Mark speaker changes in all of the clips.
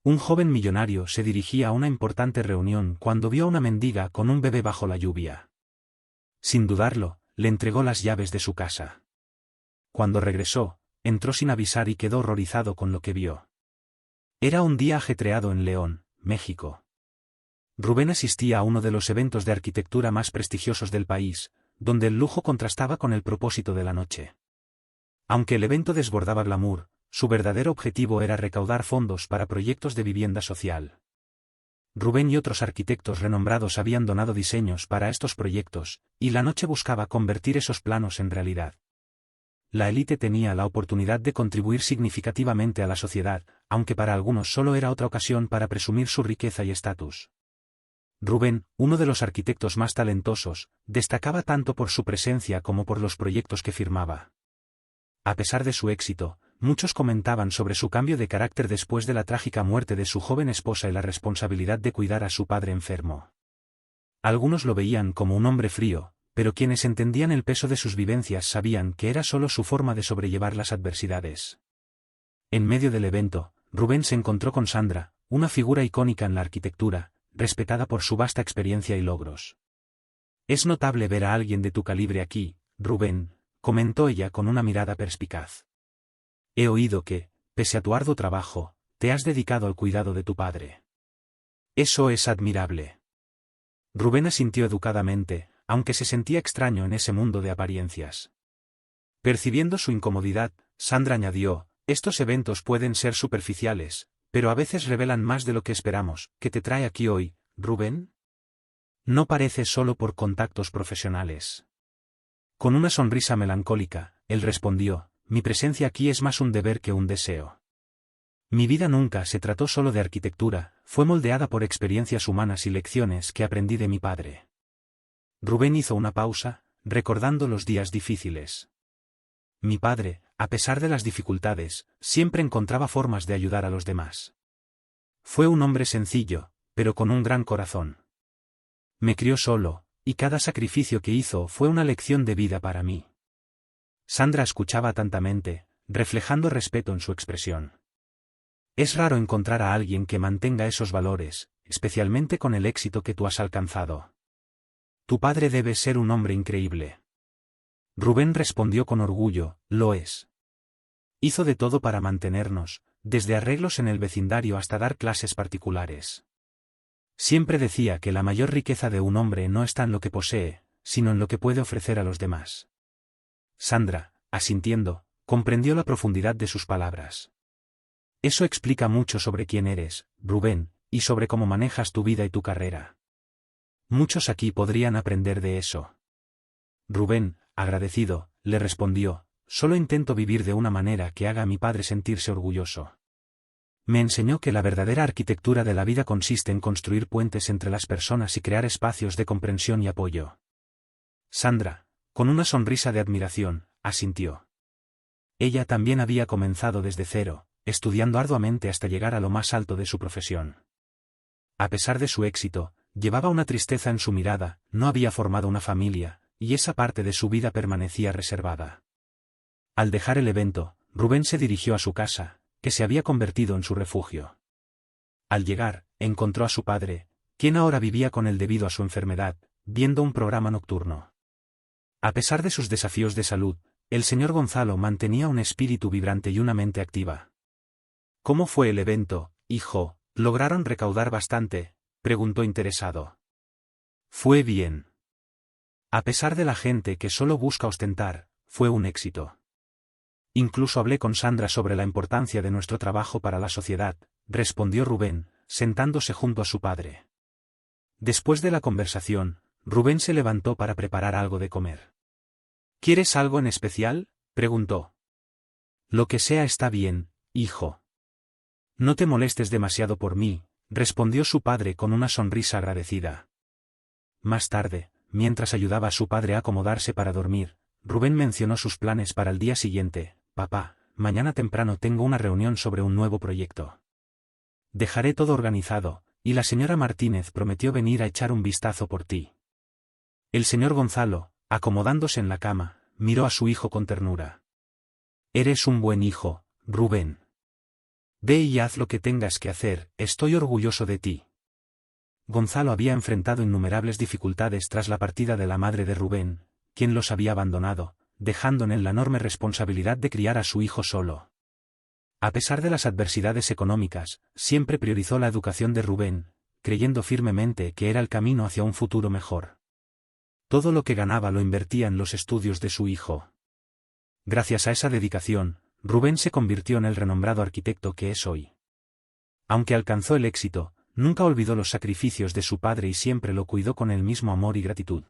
Speaker 1: Un joven millonario se dirigía a una importante reunión cuando vio a una mendiga con un bebé bajo la lluvia. Sin dudarlo, le entregó las llaves de su casa. Cuando regresó, entró sin avisar y quedó horrorizado con lo que vio. Era un día ajetreado en León, México. Rubén asistía a uno de los eventos de arquitectura más prestigiosos del país, donde el lujo contrastaba con el propósito de la noche. Aunque el evento desbordaba glamour, su verdadero objetivo era recaudar fondos para proyectos de vivienda social. Rubén y otros arquitectos renombrados habían donado diseños para estos proyectos, y la noche buscaba convertir esos planos en realidad. La élite tenía la oportunidad de contribuir significativamente a la sociedad, aunque para algunos solo era otra ocasión para presumir su riqueza y estatus. Rubén, uno de los arquitectos más talentosos, destacaba tanto por su presencia como por los proyectos que firmaba. A pesar de su éxito, muchos comentaban sobre su cambio de carácter después de la trágica muerte de su joven esposa y la responsabilidad de cuidar a su padre enfermo. Algunos lo veían como un hombre frío, pero quienes entendían el peso de sus vivencias sabían que era solo su forma de sobrellevar las adversidades. En medio del evento, Rubén se encontró con Sandra, una figura icónica en la arquitectura, respetada por su vasta experiencia y logros. «Es notable ver a alguien de tu calibre aquí, Rubén», comentó ella con una mirada perspicaz. «He oído que, pese a tu arduo trabajo, te has dedicado al cuidado de tu padre. Eso es admirable». Rubén asintió educadamente, aunque se sentía extraño en ese mundo de apariencias. Percibiendo su incomodidad, Sandra añadió, «Estos eventos pueden ser superficiales, pero a veces revelan más de lo que esperamos. ¿Qué te trae aquí hoy, Rubén? No parece solo por contactos profesionales». Con una sonrisa melancólica, él respondió, «Mi presencia aquí es más un deber que un deseo. Mi vida nunca se trató solo de arquitectura, fue moldeada por experiencias humanas y lecciones que aprendí de mi padre». Rubén hizo una pausa, recordando los días difíciles. «Mi padre, a pesar de las dificultades, siempre encontraba formas de ayudar a los demás. Fue un hombre sencillo, pero con un gran corazón. Me crió solo, y cada sacrificio que hizo fue una lección de vida para mí». Sandra escuchaba atentamente, reflejando respeto en su expresión. «Es raro encontrar a alguien que mantenga esos valores, especialmente con el éxito que tú has alcanzado. Tu padre debe ser un hombre increíble». Rubén respondió con orgullo, «Lo es. Hizo de todo para mantenernos, desde arreglos en el vecindario hasta dar clases particulares. Siempre decía que la mayor riqueza de un hombre no está en lo que posee, sino en lo que puede ofrecer a los demás». Sandra, asintiendo, comprendió la profundidad de sus palabras. «Eso explica mucho sobre quién eres, Rubén, y sobre cómo manejas tu vida y tu carrera. Muchos aquí podrían aprender de eso». Rubén, agradecido, le respondió, «Solo intento vivir de una manera que haga a mi padre sentirse orgulloso. Me enseñó que la verdadera arquitectura de la vida consiste en construir puentes entre las personas y crear espacios de comprensión y apoyo». Sandra, con una sonrisa de admiración, asintió. Ella también había comenzado desde cero, estudiando arduamente hasta llegar a lo más alto de su profesión. A pesar de su éxito, llevaba una tristeza en su mirada, no había formado una familia, y esa parte de su vida permanecía reservada. Al dejar el evento, Rubén se dirigió a su casa, que se había convertido en su refugio. Al llegar, encontró a su padre, quien ahora vivía con él debido a su enfermedad, viendo un programa nocturno. A pesar de sus desafíos de salud, el señor Gonzalo mantenía un espíritu vibrante y una mente activa. «¿Cómo fue el evento, hijo? ¿Lograron recaudar bastante?», preguntó interesado. «Fue bien. A pesar de la gente que solo busca ostentar, fue un éxito. Incluso hablé con Sandra sobre la importancia de nuestro trabajo para la sociedad», respondió Rubén, sentándose junto a su padre. Después de la conversación, Rubén se levantó para preparar algo de comer. «¿Quieres algo en especial?», preguntó. «Lo que sea está bien, hijo. No te molestes demasiado por mí», respondió su padre con una sonrisa agradecida. Más tarde, mientras ayudaba a su padre a acomodarse para dormir, Rubén mencionó sus planes para el día siguiente. «Papá, mañana temprano tengo una reunión sobre un nuevo proyecto. Dejaré todo organizado, y la señora Martínez prometió venir a echar un vistazo por ti». El señor Gonzalo, acomodándose en la cama, miró a su hijo con ternura. «Eres un buen hijo, Rubén. Ve y haz lo que tengas que hacer, estoy orgulloso de ti. Gonzalo había enfrentado innumerables dificultades tras la partida de la madre de Rubén, quien los había abandonado, dejando en él la enorme responsabilidad de criar a su hijo solo. A pesar de las adversidades económicas, siempre priorizó la educación de Rubén, creyendo firmemente que era el camino hacia un futuro mejor. Todo lo que ganaba lo invertía en los estudios de su hijo. Gracias a esa dedicación, Rubén se convirtió en el renombrado arquitecto que es hoy. Aunque alcanzó el éxito, nunca olvidó los sacrificios de su padre y siempre lo cuidó con el mismo amor y gratitud.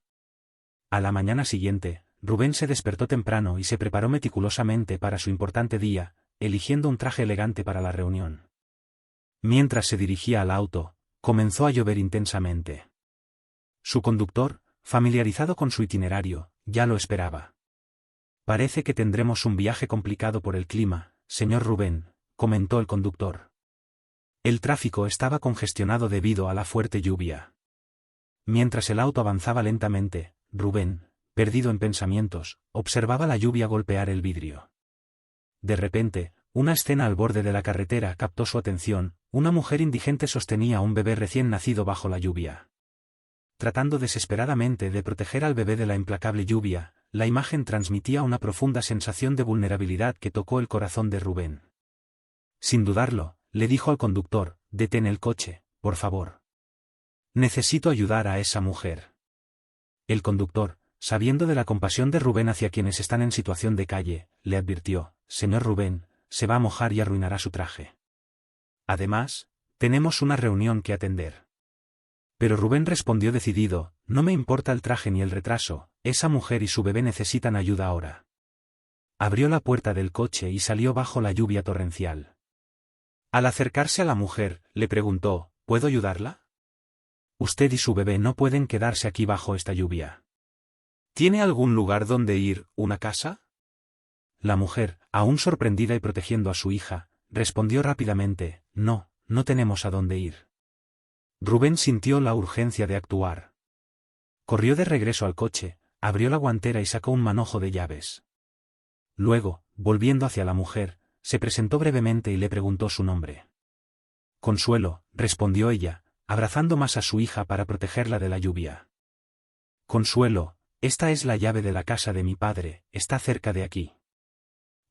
Speaker 1: A la mañana siguiente, Rubén se despertó temprano y se preparó meticulosamente para su importante día, eligiendo un traje elegante para la reunión. Mientras se dirigía al auto, comenzó a llover intensamente. Su conductor, familiarizado con su itinerario, ya lo esperaba. Parece que tendremos un viaje complicado por el clima, señor Rubén, comentó el conductor. El tráfico estaba congestionado debido a la fuerte lluvia. Mientras el auto avanzaba lentamente, Rubén, perdido en pensamientos, observaba la lluvia golpear el vidrio. De repente, una escena al borde de la carretera captó su atención. Una mujer indigente sostenía a un bebé recién nacido bajo la lluvia. Tratando desesperadamente de proteger al bebé de la implacable lluvia, la imagen transmitía una profunda sensación de vulnerabilidad que tocó el corazón de Rubén. Sin dudarlo, le dijo al conductor: «Detén el coche, por favor. Necesito ayudar a esa mujer». El conductor, sabiendo de la compasión de Rubén hacia quienes están en situación de calle, le advirtió: «Señor Rubén, se va a mojar y arruinará su traje. Además, tenemos una reunión que atender». Pero Rubén respondió decidido: «No me importa el traje ni el retraso, esa mujer y su bebé necesitan ayuda ahora». Abrió la puerta del coche y salió bajo la lluvia torrencial. Al acercarse a la mujer, le preguntó: «¿Puedo ayudarla? Usted y su bebé no pueden quedarse aquí bajo esta lluvia. ¿Tiene algún lugar donde ir, una casa?». La mujer, aún sorprendida y protegiendo a su hija, respondió rápidamente: «No, no tenemos a dónde ir». Rubén sintió la urgencia de actuar. Corrió de regreso al coche, abrió la guantera y sacó un manojo de llaves. Luego, volviendo hacia la mujer, se presentó brevemente y le preguntó su nombre. «Consuelo», respondió ella, abrazando más a su hija para protegerla de la lluvia. «Consuelo, esta es la llave de la casa de mi padre, está cerca de aquí.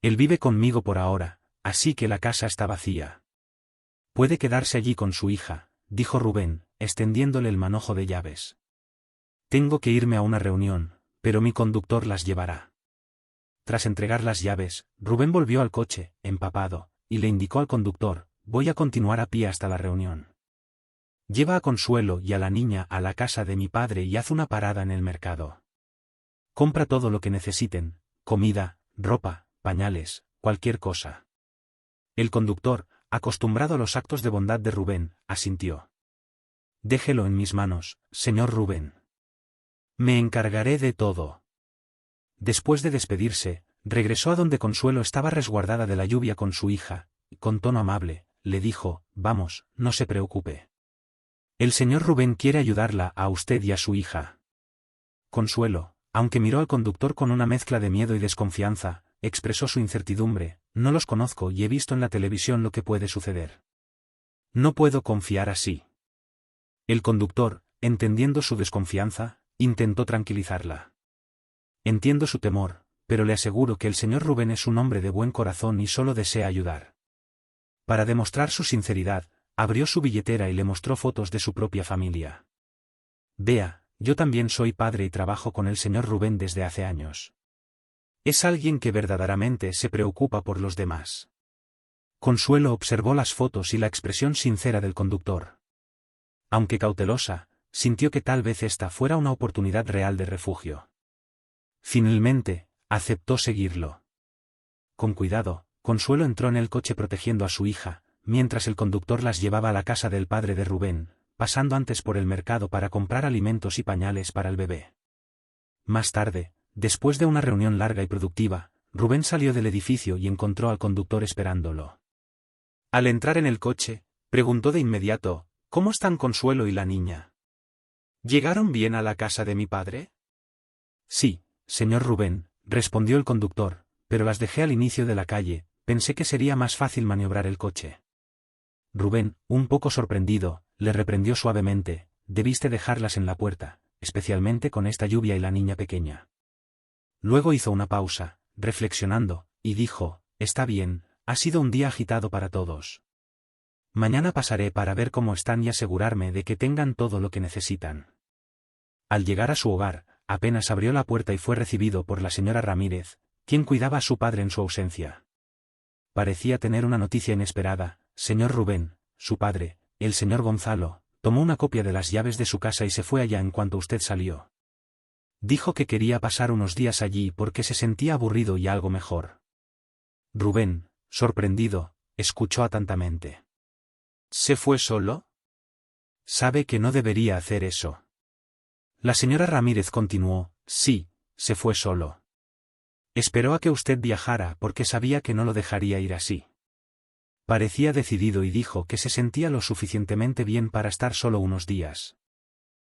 Speaker 1: Él vive conmigo por ahora, así que la casa está vacía. Puede quedarse allí con su hija», dijo Rubén, extendiéndole el manojo de llaves. «Tengo que irme a una reunión, pero mi conductor las llevará». Tras entregar las llaves, Rubén volvió al coche, empapado, y le indicó al conductor: «Voy a continuar a pie hasta la reunión. Lleva a Consuelo y a la niña a la casa de mi padre y haz una parada en el mercado. Compra todo lo que necesiten, comida, ropa, pañales, cualquier cosa». El conductor, acostumbrado a los actos de bondad de Rubén, asintió. «Déjelo en mis manos, señor Rubén. Me encargaré de todo». Después de despedirse, regresó a donde Consuelo estaba resguardada de la lluvia con su hija, y con tono amable, le dijo: «Vamos, no se preocupe. El señor Rubén quiere ayudarla a usted y a su hija». Consuelo, aunque miró al conductor con una mezcla de miedo y desconfianza, expresó su incertidumbre: «No los conozco y he visto en la televisión lo que puede suceder. No puedo confiar así». El conductor, entendiendo su desconfianza, intentó tranquilizarla. «Entiendo su temor, pero le aseguro que el señor Rubén es un hombre de buen corazón y solo desea ayudar». Para demostrar su sinceridad, abrió su billetera y le mostró fotos de su propia familia. «Vea, yo también soy padre y trabajo con el señor Rubén desde hace años. Es alguien que verdaderamente se preocupa por los demás». Consuelo observó las fotos y la expresión sincera del conductor. Aunque cautelosa, sintió que tal vez esta fuera una oportunidad real de refugio. Finalmente, aceptó seguirlo. Con cuidado, Consuelo entró en el coche protegiendo a su hija, mientras el conductor las llevaba a la casa del padre de Rubén, pasando antes por el mercado para comprar alimentos y pañales para el bebé. Más tarde, después de una reunión larga y productiva, Rubén salió del edificio y encontró al conductor esperándolo. Al entrar en el coche, preguntó de inmediato: «¿Cómo están Consuelo y la niña? ¿Llegaron bien a la casa de mi padre?». «Sí, señor Rubén», respondió el conductor, «pero las dejé al inicio de la calle, pensé que sería más fácil maniobrar el coche». Rubén, un poco sorprendido, le reprendió suavemente: debiste dejarlas en la puerta, especialmente con esta lluvia y la niña pequeña. Luego hizo una pausa, reflexionando, y dijo: está bien, ha sido un día agitado para todos. Mañana pasaré para ver cómo están y asegurarme de que tengan todo lo que necesitan. Al llegar a su hogar, apenas abrió la puerta y fue recibido por la señora Ramírez, quien cuidaba a su padre en su ausencia. Parecía tener una noticia inesperada. Señor Rubén, su padre, el señor Gonzalo, tomó una copia de las llaves de su casa y se fue allá en cuanto usted salió. Dijo que quería pasar unos días allí porque se sentía aburrido y algo mejor. Rubén, sorprendido, escuchó atentamente. ¿Se fue solo? Sabe que no debería hacer eso. La señora Ramírez continuó: sí, se fue solo. Esperó a que usted viajara porque sabía que no lo dejaría ir así. Parecía decidido y dijo que se sentía lo suficientemente bien para estar solo unos días.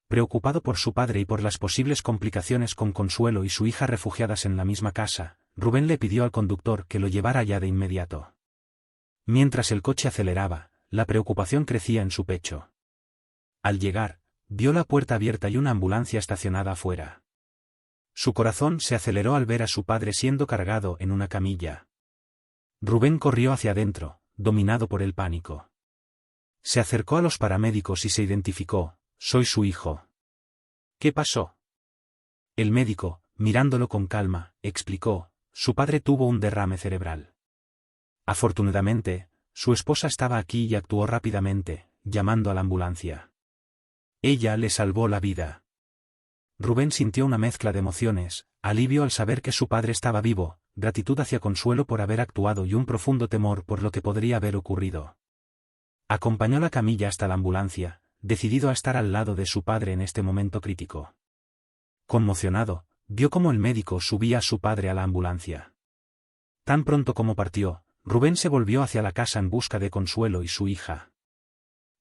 Speaker 1: Preocupado por su padre y por las posibles complicaciones con Consuelo y su hija refugiadas en la misma casa, Rubén le pidió al conductor que lo llevara allá de inmediato. Mientras el coche aceleraba, la preocupación crecía en su pecho. Al llegar, vio la puerta abierta y una ambulancia estacionada afuera. Su corazón se aceleró al ver a su padre siendo cargado en una camilla. Rubén corrió hacia adentro, dominado por el pánico. Se acercó a los paramédicos y se identificó: soy su hijo. ¿Qué pasó? El médico, mirándolo con calma, explicó: su padre tuvo un derrame cerebral. Afortunadamente, su esposa estaba aquí y actuó rápidamente, llamando a la ambulancia. Ella le salvó la vida. Rubén sintió una mezcla de emociones: alivio al saber que su padre estaba vivo, gratitud hacia Consuelo por haber actuado y un profundo temor por lo que podría haber ocurrido. Acompañó la camilla hasta la ambulancia, decidido a estar al lado de su padre en este momento crítico. Conmocionado, vio cómo el médico subía a su padre a la ambulancia. Tan pronto como partió, Rubén se volvió hacia la casa en busca de Consuelo y su hija.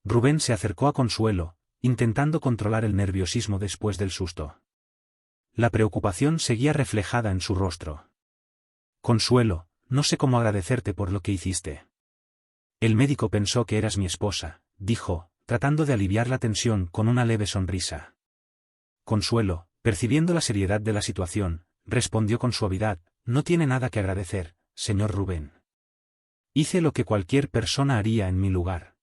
Speaker 1: Rubén se acercó a Consuelo, intentando controlar el nerviosismo después del susto. La preocupación seguía reflejada en su rostro. Consuelo, no sé cómo agradecerte por lo que hiciste. El médico pensó que eras mi esposa, dijo, tratando de aliviar la tensión con una leve sonrisa. Consuelo, percibiendo la seriedad de la situación, respondió con suavidad: no tiene nada que agradecer, señor Rubén. Hice lo que cualquier persona haría en mi lugar.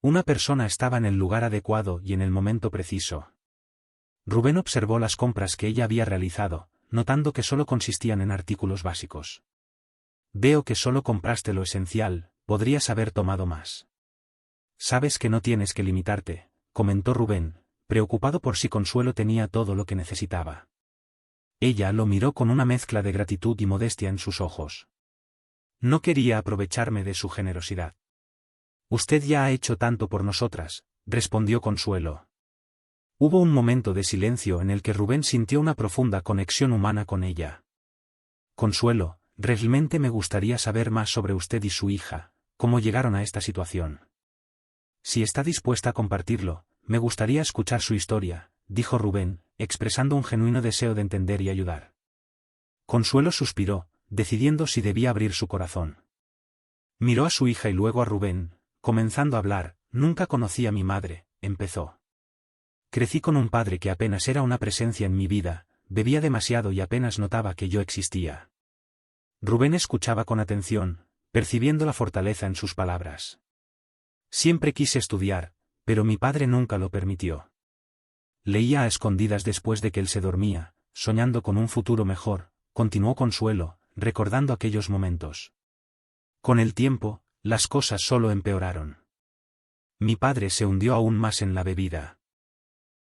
Speaker 1: Una persona estaba en el lugar adecuado y en el momento preciso. Rubén observó las compras que ella había realizado, notando que solo consistían en artículos básicos. Veo que solo compraste lo esencial, podrías haber tomado más. Sabes que no tienes que limitarte, comentó Rubén, preocupado por si Consuelo tenía todo lo que necesitaba. Ella lo miró con una mezcla de gratitud y modestia en sus ojos. No quería aprovecharme de su generosidad. Usted ya ha hecho tanto por nosotras, respondió Consuelo. Hubo un momento de silencio en el que Rubén sintió una profunda conexión humana con ella. Consuelo, realmente me gustaría saber más sobre usted y su hija, cómo llegaron a esta situación. Si está dispuesta a compartirlo, me gustaría escuchar su historia, dijo Rubén, expresando un genuino deseo de entender y ayudar. Consuelo suspiró, decidiendo si debía abrir su corazón. Miró a su hija y luego a Rubén, comenzando a hablar: nunca conocí a mi madre, empezó. Crecí con un padre que apenas era una presencia en mi vida, bebía demasiado y apenas notaba que yo existía. Rubén escuchaba con atención, percibiendo la fortaleza en sus palabras. Siempre quise estudiar, pero mi padre nunca lo permitió. Leía a escondidas después de que él se dormía, soñando con un futuro mejor, continuó Consuelo, recordando aquellos momentos. Con el tiempo, las cosas solo empeoraron. Mi padre se hundió aún más en la bebida.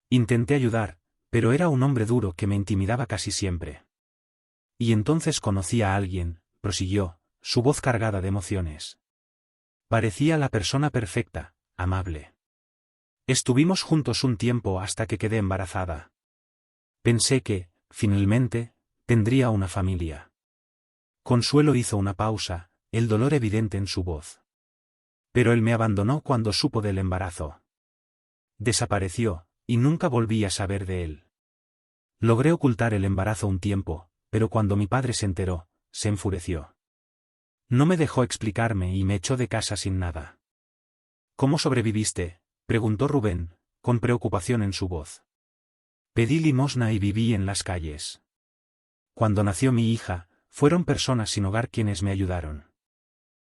Speaker 1: Intenté ayudar, pero era un hombre duro que me intimidaba casi siempre. Y entonces conocí a alguien, prosiguió, su voz cargada de emociones. Parecía la persona perfecta, amable. Estuvimos juntos un tiempo hasta que quedé embarazada. Pensé que, finalmente, tendría una familia. Consuelo hizo una pausa, el dolor evidente en su voz. Pero él me abandonó cuando supo del embarazo. Desapareció, y nunca volví a saber de él. Logré ocultar el embarazo un tiempo, pero cuando mi padre se enteró, se enfureció. No me dejó explicarme y me echó de casa sin nada. ¿Cómo sobreviviste?, preguntó Rubén, con preocupación en su voz. Pedí limosna y viví en las calles. Cuando nació mi hija, fueron personas sin hogar quienes me ayudaron.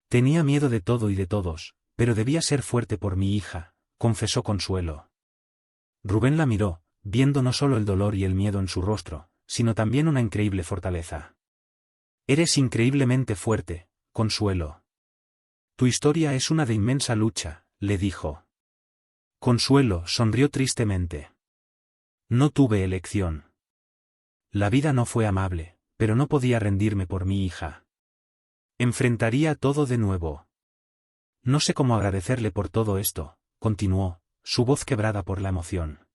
Speaker 1: Tenía miedo de todo y de todos, pero debía ser fuerte por mi hija, confesó Consuelo. Rubén la miró, viendo no solo el dolor y el miedo en su rostro, sino también una increíble fortaleza. Eres increíblemente fuerte, Consuelo. Tu historia es una de inmensa lucha, le dijo. Consuelo sonrió tristemente. No tuve elección. La vida no fue amable, pero no podía rendirme por mi hija. Enfrentaría todo de nuevo. No sé cómo agradecerle por todo esto, continuó, su voz quebrada por la emoción.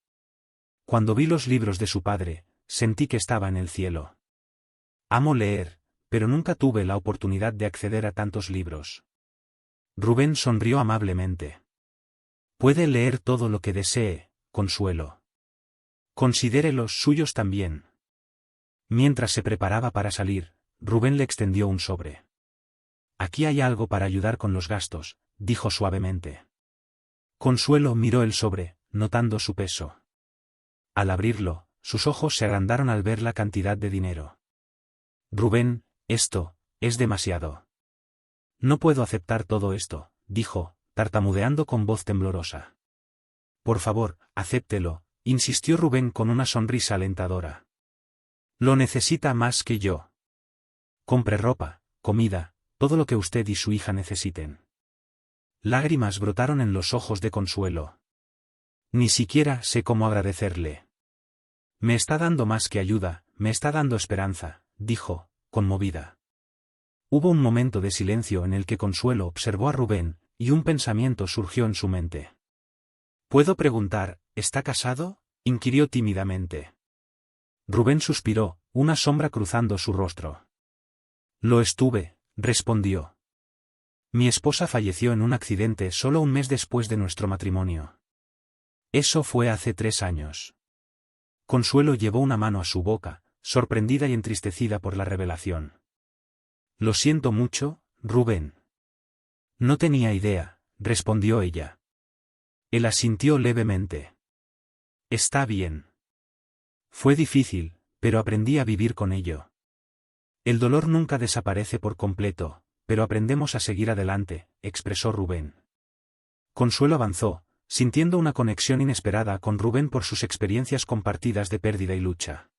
Speaker 1: Cuando vi los libros de su padre, sentí que estaba en el cielo. Amo leer, pero nunca tuve la oportunidad de acceder a tantos libros. Rubén sonrió amablemente. Puede leer todo lo que desee, Consuelo. Considere los suyos también. Mientras se preparaba para salir, Rubén le extendió un sobre. Aquí hay algo para ayudar con los gastos, dijo suavemente. Consuelo miró el sobre, notando su peso. Al abrirlo, sus ojos se agrandaron al ver la cantidad de dinero. Rubén, esto es demasiado. No puedo aceptar todo esto, dijo, tartamudeando con voz temblorosa. Por favor, acéptelo, insistió Rubén con una sonrisa alentadora. Lo necesita más que yo. Compre ropa, comida, todo lo que usted y su hija necesiten. Lágrimas brotaron en los ojos de Consuelo. Ni siquiera sé cómo agradecerle. Me está dando más que ayuda, me está dando esperanza, dijo, conmovida. Hubo un momento de silencio en el que Consuelo observó a Rubén, y un pensamiento surgió en su mente. ¿Puedo preguntar, ¿está casado?, inquirió tímidamente. Rubén suspiró, una sombra cruzando su rostro. Lo estuve, respondió. Mi esposa falleció en un accidente solo un mes después de nuestro matrimonio. Eso fue hace 3 años. Consuelo llevó una mano a su boca, sorprendida y entristecida por la revelación. Lo siento mucho, Rubén. No tenía idea, respondió ella. Él asintió levemente. Está bien. Fue difícil, pero aprendí a vivir con ello. El dolor nunca desaparece por completo, pero aprendemos a seguir adelante, expresó Rubén. Consuelo avanzó, sintiendo una conexión inesperada con Rubén por sus experiencias compartidas de pérdida y lucha.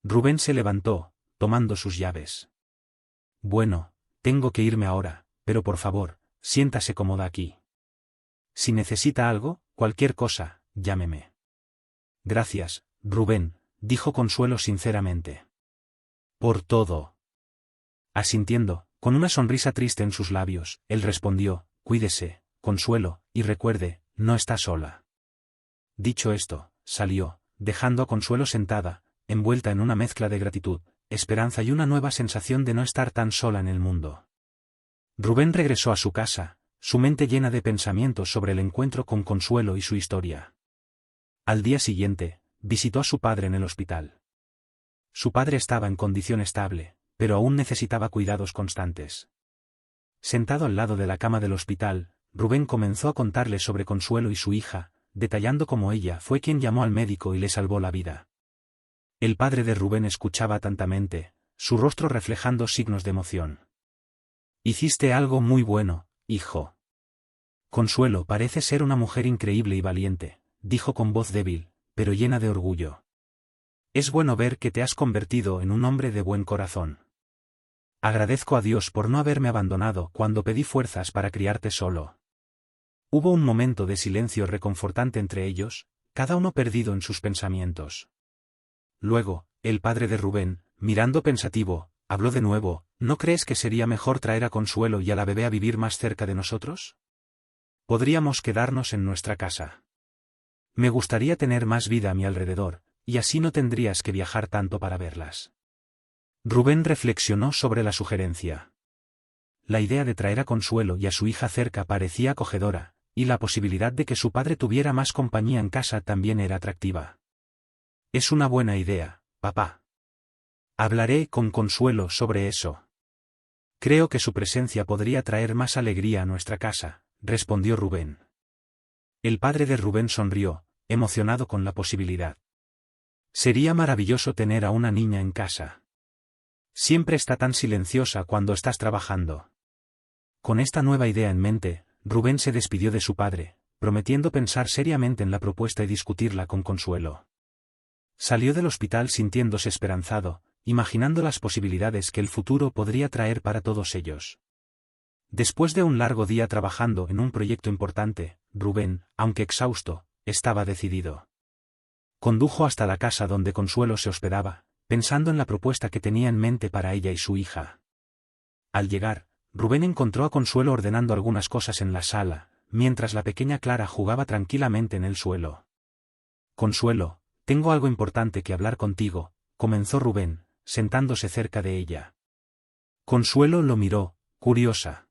Speaker 1: Rubén se levantó, tomando sus llaves. Bueno, tengo que irme ahora, pero por favor, siéntase cómoda aquí. Si necesita algo, cualquier cosa, llámeme. Gracias, Rubén, dijo Consuelo sinceramente. Por todo. Asintiendo, con una sonrisa triste en sus labios, él respondió, cuídese, Consuelo, y recuerde, no está sola. Dicho esto, salió, dejando a Consuelo sentada, envuelta en una mezcla de gratitud, esperanza y una nueva sensación de no estar tan sola en el mundo. Rubén regresó a su casa, su mente llena de pensamientos sobre el encuentro con Consuelo y su historia. Al día siguiente, visitó a su padre en el hospital. Su padre estaba en condición estable, pero aún necesitaba cuidados constantes. Sentado al lado de la cama del hospital, Rubén comenzó a contarle sobre Consuelo y su hija, detallando cómo ella fue quien llamó al médico y le salvó la vida. El padre de Rubén escuchaba atentamente, su rostro reflejando signos de emoción. Hiciste algo muy bueno, hijo. Consuelo parece ser una mujer increíble y valiente, dijo con voz débil, pero llena de orgullo. Es bueno ver que te has convertido en un hombre de buen corazón. Agradezco a Dios por no haberme abandonado cuando pedí fuerzas para criarte solo. Hubo un momento de silencio reconfortante entre ellos, cada uno perdido en sus pensamientos. Luego, el padre de Rubén, mirando pensativo, habló de nuevo, ¿no crees que sería mejor traer a Consuelo y a la bebé a vivir más cerca de nosotros? Podríamos quedarnos en nuestra casa. Me gustaría tener más vida a mi alrededor, y así no tendrías que viajar tanto para verlas. Rubén reflexionó sobre la sugerencia. La idea de traer a Consuelo y a su hija cerca parecía acogedora, y la posibilidad de que su padre tuviera más compañía en casa también era atractiva. Es una buena idea, papá. Hablaré con Consuelo sobre eso. Creo que su presencia podría traer más alegría a nuestra casa, respondió Rubén. El padre de Rubén sonrió, emocionado con la posibilidad. Sería maravilloso tener a una niña en casa. Siempre está tan silenciosa cuando estás trabajando. Con esta nueva idea en mente, Rubén se despidió de su padre, prometiendo pensar seriamente en la propuesta y discutirla con Consuelo. Salió del hospital sintiéndose esperanzado, imaginando las posibilidades que el futuro podría traer para todos ellos. Después de un largo día trabajando en un proyecto importante, Rubén, aunque exhausto, estaba decidido. Condujo hasta la casa donde Consuelo se hospedaba, pensando en la propuesta que tenía en mente para ella y su hija. Al llegar, Rubén encontró a Consuelo ordenando algunas cosas en la sala, mientras la pequeña Clara jugaba tranquilamente en el suelo. Consuelo, tengo algo importante que hablar contigo, comenzó Rubén, sentándose cerca de ella. Consuelo lo miró, curiosa.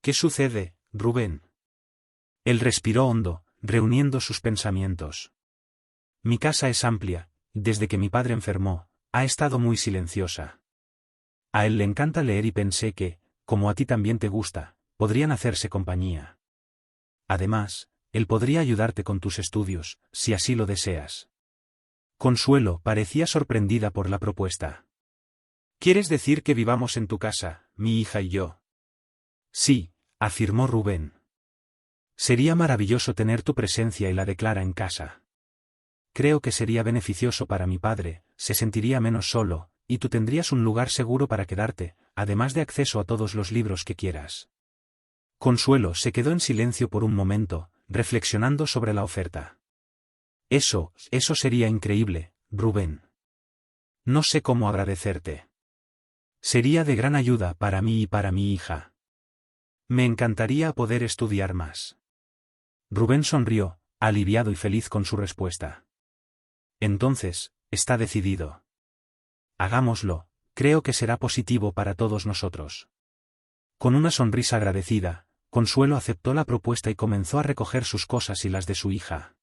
Speaker 1: ¿Qué sucede, Rubén? Él respiró hondo, reuniendo sus pensamientos. Mi casa es amplia, y desde que mi padre enfermó, ha estado muy silenciosa. A él le encanta leer y pensé que, como a ti también te gusta, podrían hacerse compañía. Además, él podría ayudarte con tus estudios, si así lo deseas. Consuelo parecía sorprendida por la propuesta. ¿Quieres decir que vivamos en tu casa, mi hija y yo? Sí, afirmó Rubén. Sería maravilloso tener tu presencia y la de Clara en casa. Creo que sería beneficioso para mi padre, se sentiría menos solo, y tú tendrías un lugar seguro para quedarte, además de acceso a todos los libros que quieras. Consuelo se quedó en silencio por un momento, reflexionando sobre la oferta. Eso sería increíble, Rubén. No sé cómo agradecerte. Sería de gran ayuda para mí y para mi hija. Me encantaría poder estudiar más. Rubén sonrió, aliviado y feliz con su respuesta. Entonces, está decidido. Hagámoslo, creo que será positivo para todos nosotros. Con una sonrisa agradecida, Consuelo aceptó la propuesta y comenzó a recoger sus cosas y las de su hija.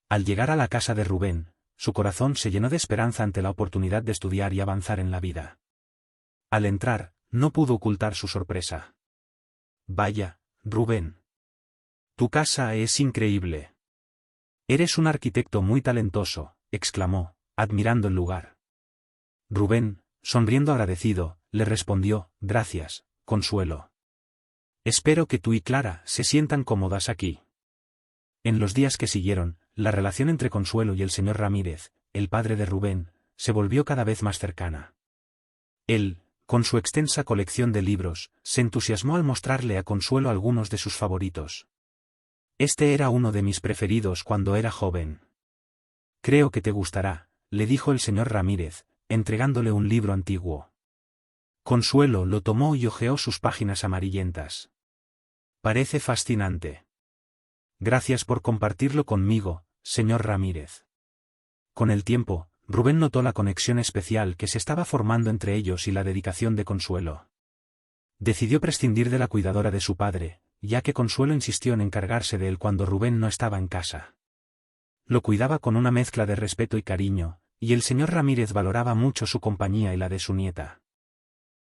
Speaker 1: Al llegar a la casa de Rubén, su corazón se llenó de esperanza ante la oportunidad de estudiar y avanzar en la vida. Al entrar, no pudo ocultar su sorpresa. Vaya, Rubén. Tu casa es increíble. Eres un arquitecto muy talentoso, exclamó, admirando el lugar. Rubén, sonriendo agradecido, le respondió, gracias, Consuelo. Espero que tú y Clara se sientan cómodas aquí. En los días que siguieron, la relación entre Consuelo y el señor Ramírez, el padre de Rubén, se volvió cada vez más cercana. Él, con su extensa colección de libros, se entusiasmó al mostrarle a Consuelo algunos de sus favoritos. Este era uno de mis preferidos cuando era joven. Creo que te gustará, le dijo el señor Ramírez, entregándole un libro antiguo. Consuelo lo tomó y hojeó sus páginas amarillentas. Parece fascinante. Gracias por compartirlo conmigo, señor Ramírez. Con el tiempo, Rubén notó la conexión especial que se estaba formando entre ellos y la dedicación de Consuelo. Decidió prescindir de la cuidadora de su padre, ya que Consuelo insistió en encargarse de él cuando Rubén no estaba en casa. Lo cuidaba con una mezcla de respeto y cariño, y el señor Ramírez valoraba mucho su compañía y la de su nieta.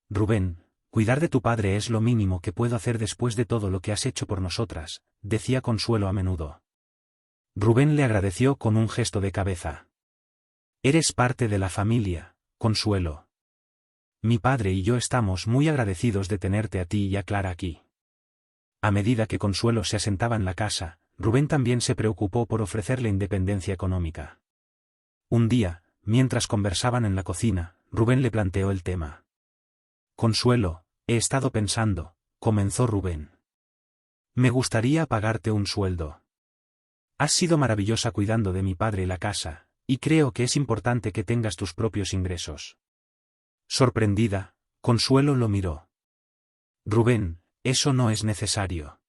Speaker 1: Rubén, cuidar de tu padre es lo mínimo que puedo hacer después de todo lo que has hecho por nosotras, decía Consuelo a menudo. Rubén le agradeció con un gesto de cabeza. Eres parte de la familia, Consuelo. Mi padre y yo estamos muy agradecidos de tenerte a ti y a Clara aquí. A medida que Consuelo se asentaba en la casa, Rubén también se preocupó por ofrecerle independencia económica. Un día, mientras conversaban en la cocina, Rubén le planteó el tema. Consuelo, he estado pensando, comenzó Rubén. Me gustaría pagarte un sueldo. Has sido maravillosa cuidando de mi padre y la casa, y creo que es importante que tengas tus propios ingresos. Sorprendida, Consuelo lo miró. Rubén, eso no es necesario.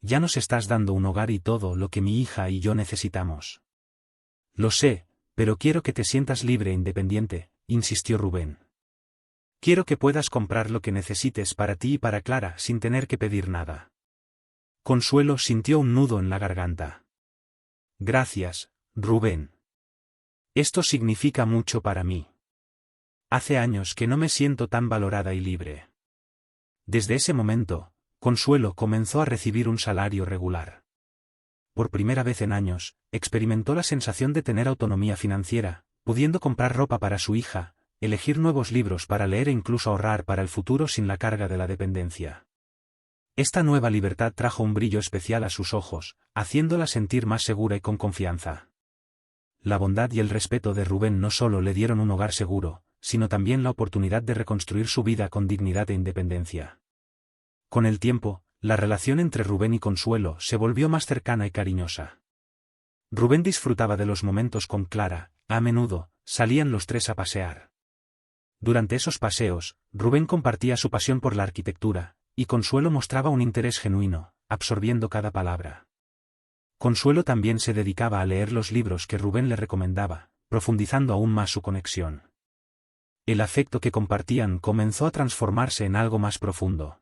Speaker 1: Ya nos estás dando un hogar y todo lo que mi hija y yo necesitamos. Lo sé, pero quiero que te sientas libre e independiente, insistió Rubén. Quiero que puedas comprar lo que necesites para ti y para Clara sin tener que pedir nada. Consuelo sintió un nudo en la garganta. Gracias, Rubén. Esto significa mucho para mí. Hace años que no me siento tan valorada y libre. Desde ese momento, Consuelo comenzó a recibir un salario regular. Por primera vez en años, experimentó la sensación de tener autonomía financiera, pudiendo comprar ropa para su hija, elegir nuevos libros para leer e incluso ahorrar para el futuro sin la carga de la dependencia. Esta nueva libertad trajo un brillo especial a sus ojos, haciéndola sentir más segura y con confianza. La bondad y el respeto de Rubén no solo le dieron un hogar seguro, sino también la oportunidad de reconstruir su vida con dignidad e independencia. Con el tiempo, la relación entre Rubén y Consuelo se volvió más cercana y cariñosa. Rubén disfrutaba de los momentos con Clara, a menudo, salían los tres a pasear. Durante esos paseos, Rubén compartía su pasión por la arquitectura, y Consuelo mostraba un interés genuino, absorbiendo cada palabra. Consuelo también se dedicaba a leer los libros que Rubén le recomendaba, profundizando aún más su conexión. El afecto que compartían comenzó a transformarse en algo más profundo.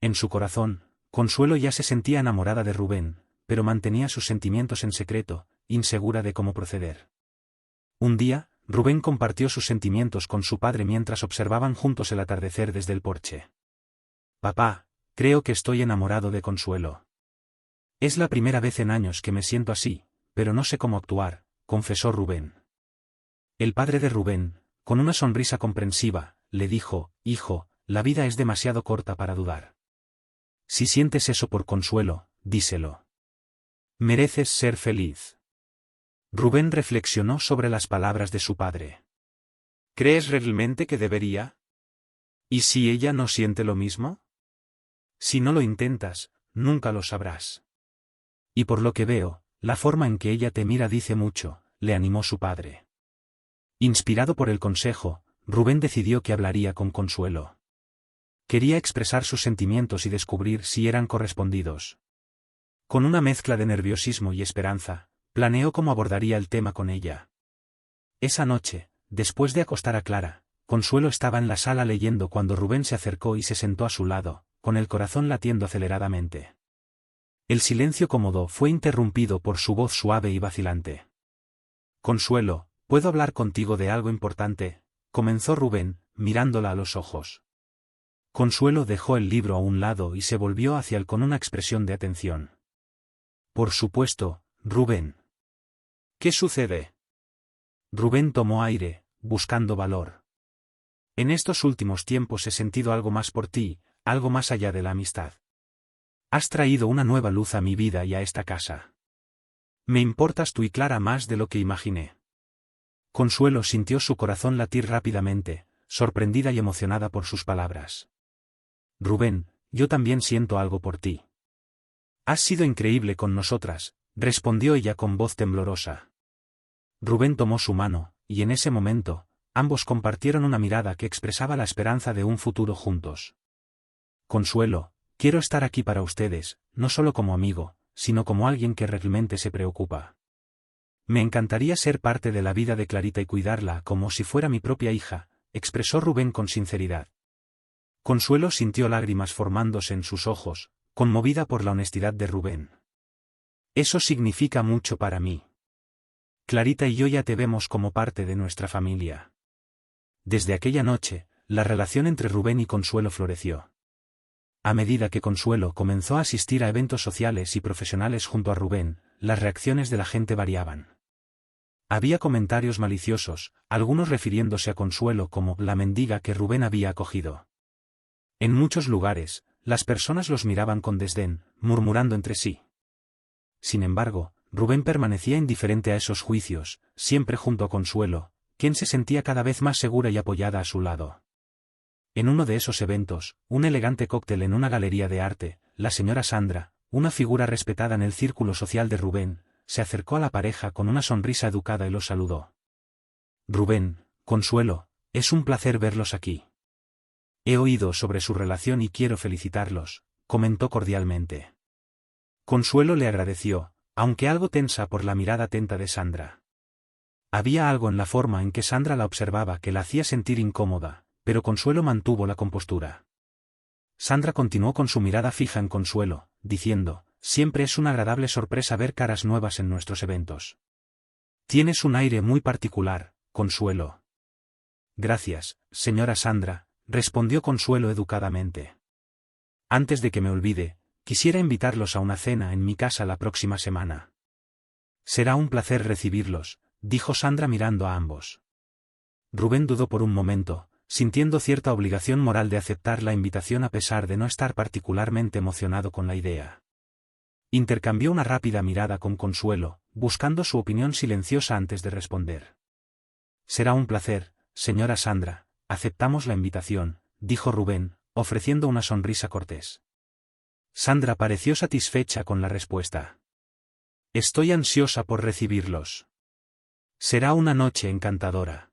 Speaker 1: En su corazón, Consuelo ya se sentía enamorada de Rubén, pero mantenía sus sentimientos en secreto, insegura de cómo proceder. Un día, Rubén compartió sus sentimientos con su padre mientras observaban juntos el atardecer desde el porche. «Papá, creo que estoy enamorado de Consuelo. Es la primera vez en años que me siento así, pero no sé cómo actuar», confesó Rubén. El padre de Rubén, con una sonrisa comprensiva, le dijo: «Hijo, la vida es demasiado corta para dudar. Si sientes eso por Consuelo, díselo. Mereces ser feliz». Rubén reflexionó sobre las palabras de su padre. «¿Crees realmente que debería? ¿Y si ella no siente lo mismo? Si no lo intentas, nunca lo sabrás. Y por lo que veo, la forma en que ella te mira dice mucho», le animó su padre. Inspirado por el consejo, Rubén decidió que hablaría con Consuelo. Quería expresar sus sentimientos y descubrir si eran correspondidos. Con una mezcla de nerviosismo y esperanza, planeó cómo abordaría el tema con ella. Esa noche, después de acostar a Clara, Consuelo estaba en la sala leyendo cuando Rubén se acercó y se sentó a su lado, con el corazón latiendo aceleradamente. El silencio cómodo fue interrumpido por su voz suave y vacilante. «Consuelo, ¿puedo hablar contigo de algo importante?», comenzó Rubén, mirándola a los ojos. Consuelo dejó el libro a un lado y se volvió hacia él con una expresión de atención. «Por supuesto, Rubén». «¿Qué sucede?». Rubén tomó aire, buscando valor. «En estos últimos tiempos he sentido algo más por ti, algo más allá de la amistad. Has traído una nueva luz a mi vida y a esta casa. Me importas tú y Clara más de lo que imaginé». Consuelo sintió su corazón latir rápidamente, sorprendida y emocionada por sus palabras. «Rubén, yo también siento algo por ti. Has sido increíble con nosotras», respondió ella con voz temblorosa. Rubén tomó su mano, y en ese momento, ambos compartieron una mirada que expresaba la esperanza de un futuro juntos. «Consuelo, quiero estar aquí para ustedes, no solo como amigo, sino como alguien que realmente se preocupa. Me encantaría ser parte de la vida de Clarita y cuidarla como si fuera mi propia hija», expresó Rubén con sinceridad. Consuelo sintió lágrimas formándose en sus ojos, conmovida por la honestidad de Rubén. «Eso significa mucho para mí. Clarita y yo ya te vemos como parte de nuestra familia». Desde aquella noche, la relación entre Rubén y Consuelo floreció. A medida que Consuelo comenzó a asistir a eventos sociales y profesionales junto a Rubén, las reacciones de la gente variaban. Había comentarios maliciosos, algunos refiriéndose a Consuelo como la mendiga que Rubén había acogido. En muchos lugares, las personas los miraban con desdén, murmurando entre sí. Sin embargo, Rubén permanecía indiferente a esos juicios, siempre junto a Consuelo, quien se sentía cada vez más segura y apoyada a su lado. En uno de esos eventos, un elegante cóctel en una galería de arte, la señora Sandra, una figura respetada en el círculo social de Rubén, se acercó a la pareja con una sonrisa educada y los saludó. «Rubén, Consuelo, es un placer verlos aquí. He oído sobre su relación y quiero felicitarlos», comentó cordialmente. Consuelo le agradeció, aunque algo tensa por la mirada atenta de Sandra. Había algo en la forma en que Sandra la observaba que la hacía sentir incómoda, pero Consuelo mantuvo la compostura. Sandra continuó con su mirada fija en Consuelo, diciendo: «Siempre es una agradable sorpresa ver caras nuevas en nuestros eventos. Tienes un aire muy particular, Consuelo». «Gracias, señora Sandra», respondió Consuelo educadamente. Antes de que me olvide, quisiera invitarlos a una cena en mi casa la próxima semana. Será un placer recibirlos, dijo Sandra mirando a ambos. Rubén dudó por un momento, sintiendo cierta obligación moral de aceptar la invitación a pesar de no estar particularmente emocionado con la idea. Intercambió una rápida mirada con Consuelo, buscando su opinión silenciosa antes de responder. Será un placer, señora Sandra, aceptamos la invitación, dijo Rubén, ofreciendo una sonrisa cortés. Sandra pareció satisfecha con la respuesta. Estoy ansiosa por recibirlos. Será una noche encantadora.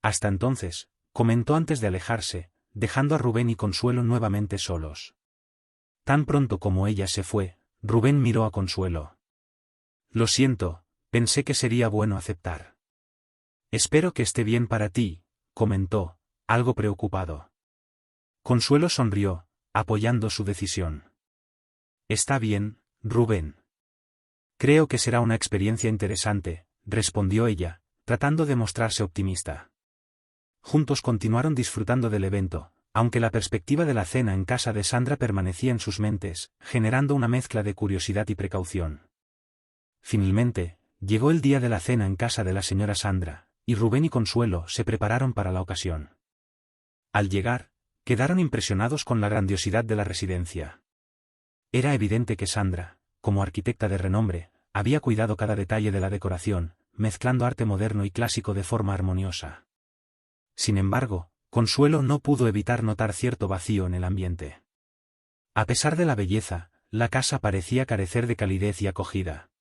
Speaker 1: Hasta entonces, comentó antes de alejarse, dejando a Rubén y Consuelo nuevamente solos. Tan pronto como ella se fue, Rubén miró a Consuelo. Lo siento, pensé que sería bueno aceptar. Espero que esté bien para ti, comentó, algo preocupado. Consuelo sonrió, apoyando su decisión. Está bien, Rubén. Creo que será una experiencia interesante, respondió ella, tratando de mostrarse optimista. Juntos continuaron disfrutando del evento, aunque la perspectiva de la cena en casa de Sandra permanecía en sus mentes, generando una mezcla de curiosidad y precaución. Finalmente, llegó el día de la cena en casa de la señora Sandra, y Rubén y Consuelo se prepararon para la ocasión. Al llegar, quedaron impresionados con la grandiosidad de la residencia. Era evidente que Sandra, como arquitecta de renombre, había cuidado cada detalle de la decoración, mezclando arte moderno y clásico de forma armoniosa. Sin embargo, Consuelo no pudo evitar notar cierto vacío en el ambiente. A pesar de la belleza, la casa parecía carecer de calidez y acogida.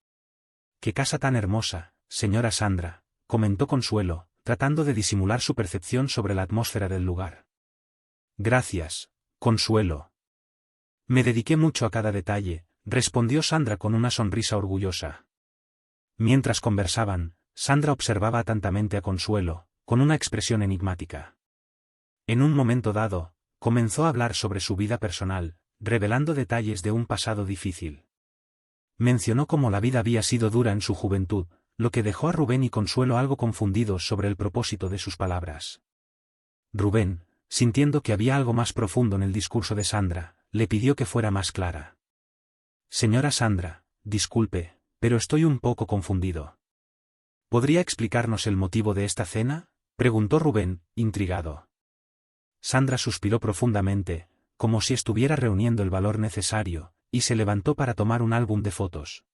Speaker 1: «¡Qué casa tan hermosa, señora Sandra!», comentó Consuelo, tratando de disimular su percepción sobre la atmósfera del lugar. «Gracias, Consuelo. Me dediqué mucho a cada detalle», respondió Sandra con una sonrisa orgullosa. Mientras conversaban, Sandra observaba atentamente a Consuelo, con una expresión enigmática. En un momento dado, comenzó a hablar sobre su vida personal, revelando detalles de un pasado difícil. Mencionó cómo la vida había sido dura en su juventud, lo que dejó a Rubén y Consuelo algo confundidos sobre el propósito de sus palabras. Rubén, sintiendo que había algo más profundo en el discurso de Sandra, le pidió que fuera más clara. «Señora Sandra, disculpe, pero estoy un poco confundido. ¿Podría explicarnos el motivo de esta cena?», preguntó Rubén, intrigado. Sandra suspiró profundamente, como si estuviera reuniendo el valor necesario, y se levantó para tomar un álbum de fotos.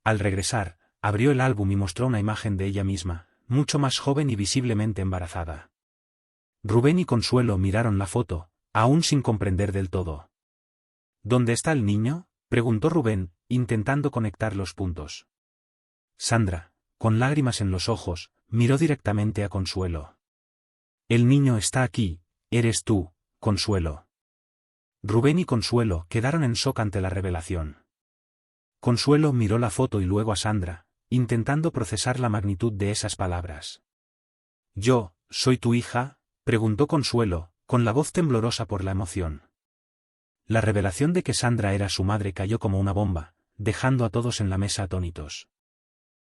Speaker 1: Al regresar, abrió el álbum y mostró una imagen de ella misma, mucho más joven y visiblemente embarazada. Rubén y Consuelo miraron la foto, aún sin comprender del todo. «¿Dónde está el niño?», preguntó Rubén, intentando conectar los puntos. Sandra, con lágrimas en los ojos, miró directamente a Consuelo. «El niño está aquí, eres tú, Consuelo». Rubén y Consuelo quedaron en shock ante la revelación. Consuelo miró la foto y luego a Sandra, intentando procesar la magnitud de esas palabras. «¿Yo, soy tu hija?», preguntó Consuelo, con la voz temblorosa por la emoción. La revelación de que Sandra era su madre cayó como una bomba, dejando a todos en la mesa atónitos.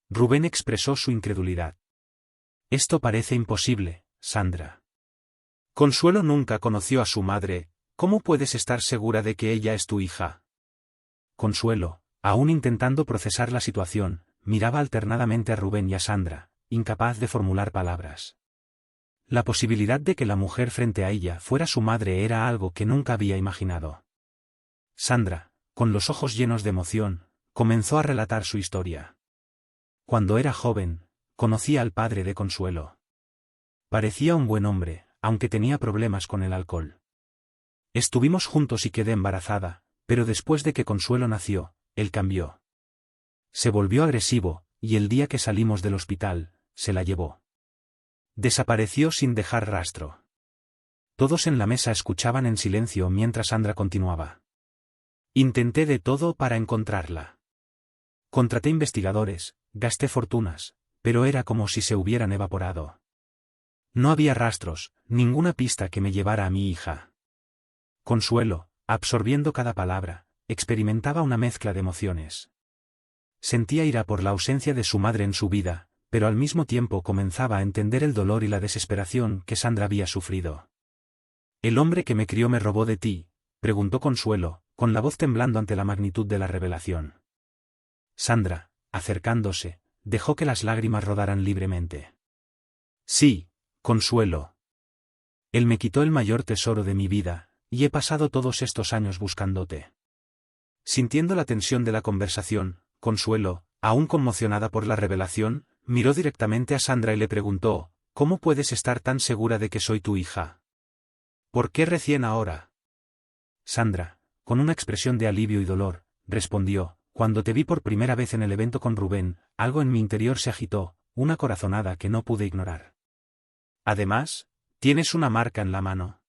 Speaker 1: Rubén expresó su incredulidad. «Esto parece imposible, Sandra. Consuelo nunca conoció a su madre, ¿cómo puedes estar segura de que ella es tu hija?». Consuelo, aún intentando procesar la situación, miraba alternadamente a Rubén y a Sandra, incapaz de formular palabras. La posibilidad de que la mujer frente a ella fuera su madre era algo que nunca había imaginado. Sandra, con los ojos llenos de emoción, comenzó a relatar su historia. Cuando era joven, conocía al padre de Consuelo. Parecía un buen hombre, aunque tenía problemas con el alcohol. Estuvimos juntos y quedé embarazada, pero después de que Consuelo nació, él cambió. Se volvió agresivo, y el día que salimos del hospital, se la llevó. Desapareció sin dejar rastro. Todos en la mesa escuchaban en silencio mientras Sandra continuaba. Intenté de todo para encontrarla. Contraté investigadores, gasté fortunas, pero era como si se hubieran evaporado. No había rastros, ninguna pista que me llevara a mi hija. Consuelo, absorbiendo cada palabra, experimentaba una mezcla de emociones. Sentía ira por la ausencia de su madre en su vida, pero al mismo tiempo comenzaba a entender el dolor y la desesperación que Sandra había sufrido. «El hombre que me crió me robó de ti», preguntó Consuelo, con la voz temblando ante la magnitud de la revelación. Sandra, acercándose, dejó que las lágrimas rodaran libremente. Sí, Consuelo. Él me quitó el mayor tesoro de mi vida, y he pasado todos estos años buscándote. Sintiendo la tensión de la conversación, Consuelo, aún conmocionada por la revelación, miró directamente a Sandra y le preguntó, ¿cómo puedes estar tan segura de que soy tu hija? ¿Por qué recién ahora? Sandra, con una expresión de alivio y dolor, respondió, cuando te vi por primera vez en el evento con Rubén, algo en mi interior se agitó, una corazonada que no pude ignorar. Además, tienes una marca en la mano.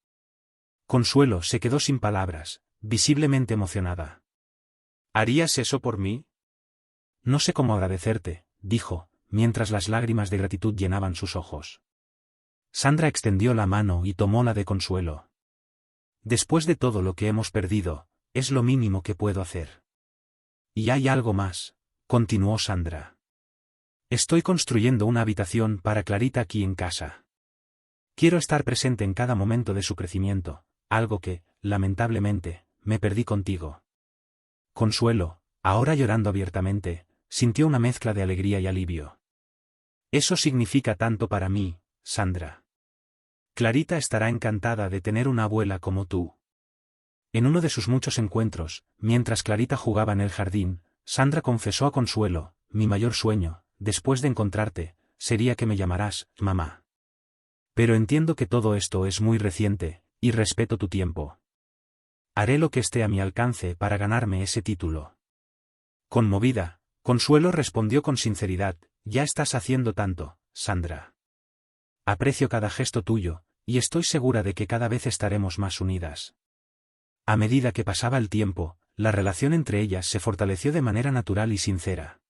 Speaker 1: Consuelo se quedó sin palabras, visiblemente emocionada. ¿Harías eso por mí? No sé cómo agradecerte, dijo, mientras las lágrimas de gratitud llenaban sus ojos. Sandra extendió la mano y tomó la de Consuelo. Después de todo lo que hemos perdido, es lo mínimo que puedo hacer. Y hay algo más, continuó Sandra. Estoy construyendo una habitación para Clarita aquí en casa. Quiero estar presente en cada momento de su crecimiento, algo que, lamentablemente, me perdí contigo. Consuelo, ahora llorando abiertamente, sintió una mezcla de alegría y alivio. Eso significa tanto para mí, Sandra. Clarita estará encantada de tener una abuela como tú. En uno de sus muchos encuentros, mientras Clarita jugaba en el jardín, Sandra confesó a Consuelo, mi mayor sueño, después de encontrarte, sería que me llamarás mamá. Pero entiendo que todo esto es muy reciente, y respeto tu tiempo. Haré lo que esté a mi alcance para ganarme ese título. Conmovida, Consuelo respondió con sinceridad, ya estás haciendo tanto, Sandra. Aprecio cada gesto tuyo, y estoy segura de que cada vez estaremos más unidas. A medida que pasaba el tiempo, la relación entre ellas se fortaleció de manera natural y sincera.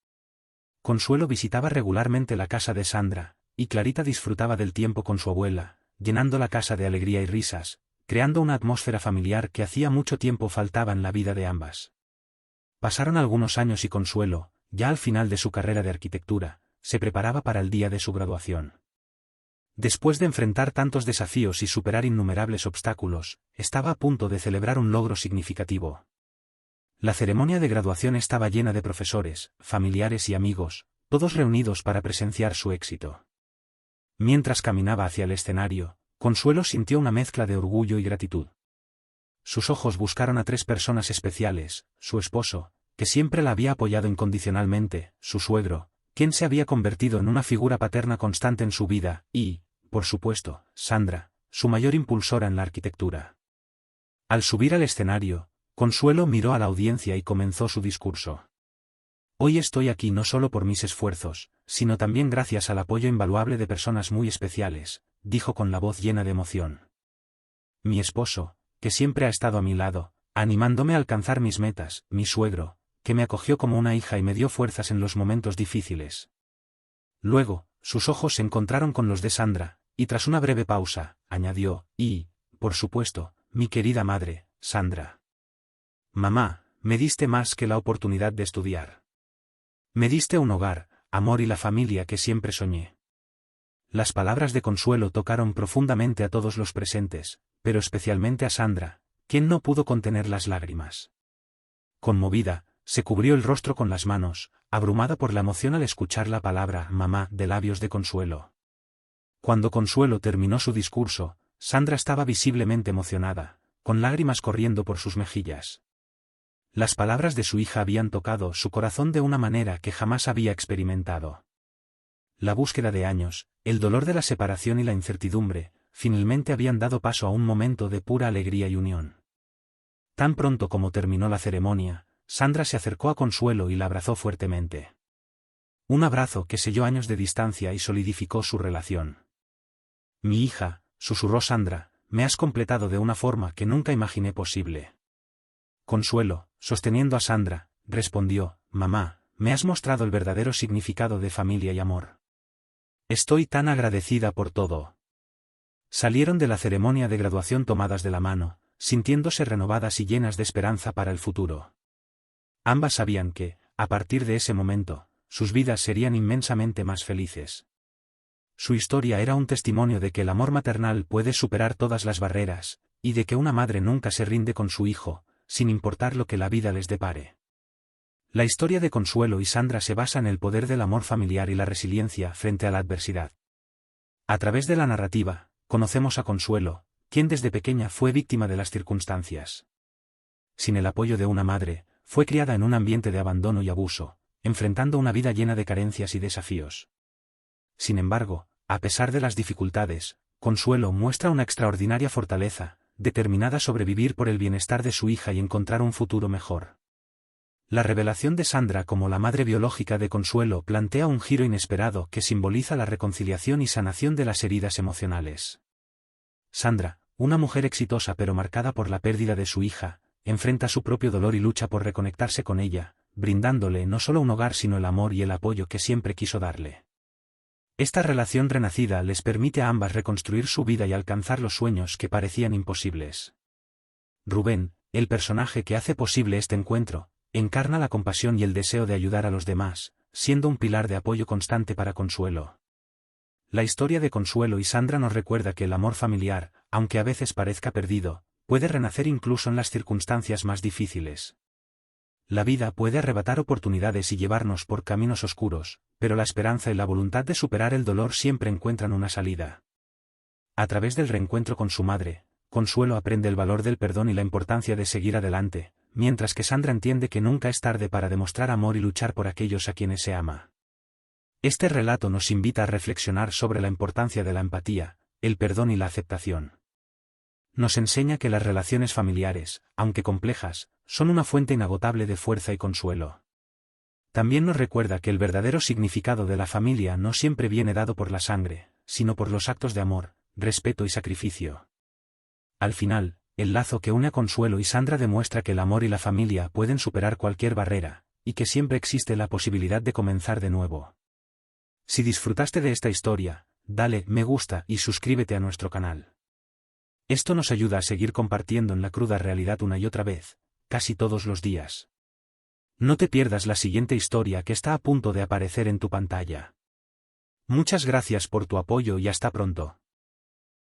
Speaker 1: Consuelo visitaba regularmente la casa de Sandra, y Clarita disfrutaba del tiempo con su abuela, llenando la casa de alegría y risas, creando una atmósfera familiar que hacía mucho tiempo faltaba en la vida de ambas. Pasaron algunos años y Consuelo, ya al final de su carrera de arquitectura, se preparaba para el día de su graduación. Después de enfrentar tantos desafíos y superar innumerables obstáculos, estaba a punto de celebrar un logro significativo. La ceremonia de graduación estaba llena de profesores, familiares y amigos, todos reunidos para presenciar su éxito. Mientras caminaba hacia el escenario, Consuelo sintió una mezcla de orgullo y gratitud. Sus ojos buscaron a tres personas especiales, su esposo, que siempre la había apoyado incondicionalmente, su suegro, quien se había convertido en una figura paterna constante en su vida, y, por supuesto, Sandra, su mayor impulsora en la arquitectura. Al subir al escenario, Consuelo miró a la audiencia y comenzó su discurso. Hoy estoy aquí no solo por mis esfuerzos, sino también gracias al apoyo invaluable de personas muy especiales, dijo con la voz llena de emoción. Mi esposo, que siempre ha estado a mi lado, animándome a alcanzar mis metas, mi suegro, que me acogió como una hija y me dio fuerzas en los momentos difíciles. Luego, sus ojos se encontraron con los de Sandra, y tras una breve pausa, añadió, y, por supuesto, mi querida madre, Sandra. Mamá, me diste más que la oportunidad de estudiar. Me diste un hogar, amor y la familia que siempre soñé. Las palabras de Consuelo tocaron profundamente a todos los presentes, pero especialmente a Sandra, quien no pudo contener las lágrimas. Conmovida, se cubrió el rostro con las manos, abrumada por la emoción al escuchar la palabra mamá de labios de Consuelo. Cuando Consuelo terminó su discurso, Sandra estaba visiblemente emocionada, con lágrimas corriendo por sus mejillas. Las palabras de su hija habían tocado su corazón de una manera que jamás había experimentado. La búsqueda de años, el dolor de la separación y la incertidumbre, finalmente habían dado paso a un momento de pura alegría y unión. Tan pronto como terminó la ceremonia, Sandra se acercó a Consuelo y la abrazó fuertemente. Un abrazo que selló años de distancia y solidificó su relación. Mi hija, susurró Sandra, me has completado de una forma que nunca imaginé posible. Consuelo, sosteniendo a Sandra, respondió, mamá, me has mostrado el verdadero significado de familia y amor. Estoy tan agradecida por todo. Salieron de la ceremonia de graduación tomadas de la mano, sintiéndose renovadas y llenas de esperanza para el futuro. Ambas sabían que, a partir de ese momento, sus vidas serían inmensamente más felices. Su historia era un testimonio de que el amor maternal puede superar todas las barreras, y de que una madre nunca se rinde con su hijo, sin importar lo que la vida les depare. La historia de Consuelo y Sandra se basa en el poder del amor familiar y la resiliencia frente a la adversidad. A través de la narrativa, conocemos a Consuelo, quien desde pequeña fue víctima de las circunstancias. Sin el apoyo de una madre, fue criada en un ambiente de abandono y abuso, enfrentando una vida llena de carencias y desafíos. Sin embargo, a pesar de las dificultades, Consuelo muestra una extraordinaria fortaleza, determinada a sobrevivir por el bienestar de su hija y encontrar un futuro mejor. La revelación de Sandra como la madre biológica de Consuelo plantea un giro inesperado que simboliza la reconciliación y sanación de las heridas emocionales. Sandra, una mujer exitosa pero marcada por la pérdida de su hija, enfrenta su propio dolor y lucha por reconectarse con ella, brindándole no solo un hogar sino el amor y el apoyo que siempre quiso darle. Esta relación renacida les permite a ambas reconstruir su vida y alcanzar los sueños que parecían imposibles. Rubén, el personaje que hace posible este encuentro, encarna la compasión y el deseo de ayudar a los demás, siendo un pilar de apoyo constante para Consuelo. La historia de Consuelo y Sandra nos recuerda que el amor familiar, aunque a veces parezca perdido, puede renacer incluso en las circunstancias más difíciles. La vida puede arrebatar oportunidades y llevarnos por caminos oscuros, pero la esperanza y la voluntad de superar el dolor siempre encuentran una salida. A través del reencuentro con su madre, Consuelo aprende el valor del perdón y la importancia de seguir adelante, mientras que Sandra entiende que nunca es tarde para demostrar amor y luchar por aquellos a quienes se ama. Este relato nos invita a reflexionar sobre la importancia de la empatía, el perdón y la aceptación. Nos enseña que las relaciones familiares, aunque complejas, son una fuente inagotable de fuerza y consuelo. También nos recuerda que el verdadero significado de la familia no siempre viene dado por la sangre, sino por los actos de amor, respeto y sacrificio. Al final, el lazo que une a Consuelo y Sandra demuestra que el amor y la familia pueden superar cualquier barrera, y que siempre existe la posibilidad de comenzar de nuevo. Si disfrutaste de esta historia, dale me gusta y suscríbete a nuestro canal. Esto nos ayuda a seguir compartiendo en la cruda realidad una y otra vez, casi todos los días. No te pierdas la siguiente historia que está a punto de aparecer en tu pantalla. Muchas gracias por tu apoyo y hasta pronto.